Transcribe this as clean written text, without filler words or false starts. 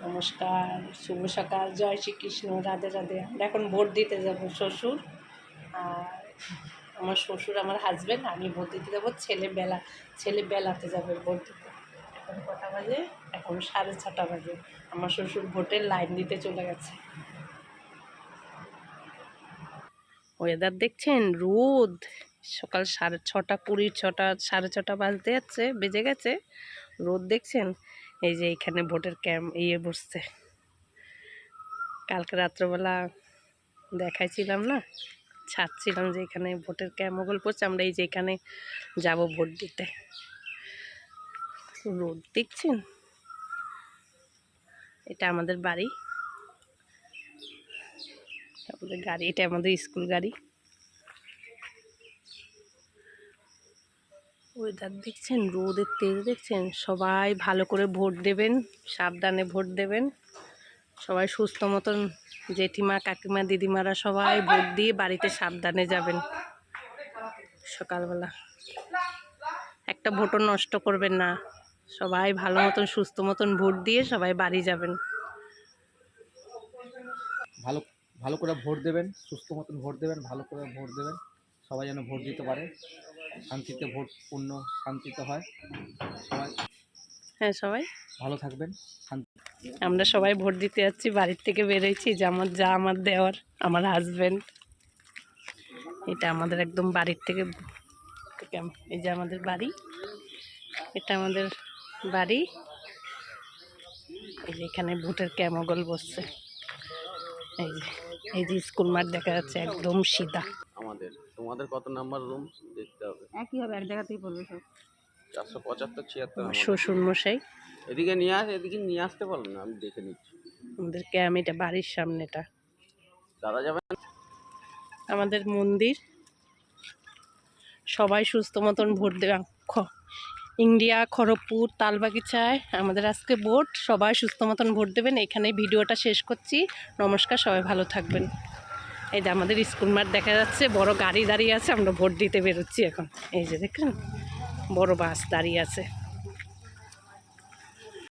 নমস্কার, শুভ সকাল, জয় শ্রীকৃষ্ণ, রাধে রাধে। আমরা এখন ভোট দিতে যাব। শ্বশুর আর আমার শ্বশুর, আমার হাজব্যান্ড, আমি ভোট দিতে যাবো। ছেলে বেলাতে যাবে ভোট দিতে। এখন কটা বাজে? এখন 6:30 বাজে। আমার শ্বশুর ভোটের লাইন দিতে চলে গেছে। ওয়েদার দেখছেন, রোদ। সকাল 6:30, 6:30 বাজতে যাচ্ছে, বেজে গেছে। রোদ দেখছেন। এই যে এখানে ভোটের ক্যাম্প বসছে। কালকে রাত্রবেলা দেখাইছিলাম না, ছাড়ছিলাম যে এখানে ভোটের ক্যাম্পগুল পড়ছে। আমরা এই যে এখানে যাব ভোট দিতে। রোদ দেখছেন। এটা আমাদের বাড়ি, আমাদের গাড়ি, এটা আমাদের স্কুল গাড়ি। ওয়েদার দেখছেন, রোদের তেজ দেখছেন। সবাই ভালো করে ভোট দেবেন, সাবধানে ভোট দেবেন। সবাই সুস্থ মতন, জেঠিমা, কাকিমা, দিদিমারা সবাই ভোট দিয়ে বাড়িতে সাবধানে যাবেন। সকালবেলা একটা ভোটও নষ্ট করবেন না। সবাই ভালো মতন সুস্থ মতন ভোট দিয়ে সবাই বাড়ি যাবেন। ভালো ভালো করে ভোট দেবেন, সুস্থ মতন ভোট দেবেন, ভালো করে ভোট দেবেন। সবাই যেন ভোট দিতে পারে, শান্তিতে ভোট পূর্ণ শান্তিতে হয়। সবাই ভালো থাকবেন। আমরা সবাই ভোট দিতে যাচ্ছি, বাড়ির থেকে বেরোইছি। যে আমার দেওয়ার, আমার হাজব্যান্ড। এটা আমাদের একদম বাড়ির থেকে, এই যে আমাদের বাড়ি, এটা আমাদের বাড়ি। এই যে এখানে ভোটের ক্যামগল বসছে। এই যে স্কুল মাঠ দেখা যাচ্ছে, একদম সিধা। তোমাদের কত নাম্বার রুম দেখতে হবে, একই হবে, এক জায়গা থেকে পড়বে সব। 475 76। শ্বশুর মশাই এদিকে নিয়ে আসতে পারো না, আমি দেখে নিচ্ছি। আমাদের ক্যাম্প, এটা বাড়ির সামনেটা। দাদা যাবেন। আমাদের মন্দির। সবাই সুস্থ মতন ভোট দেবে। ইন্ডিয়া, খড়গপুর, তালবাগিচায় আমাদের আজকে ভোট। সবাই সুস্থ মতন ভোট দেবেন। এখানেই ভিডিওটা শেষ করছি। নমস্কার, সবাই ভালো থাকবেন। এই যে আমাদের স্কুল মাঠ দেখা যাচ্ছে, বড় গাড়ি দাঁড়িয়ে আছে। আমরা ভোট দিতে বেরোচ্ছি এখন। এই যে দেখুন, বড় বাস দাঁড়িয়ে আছে।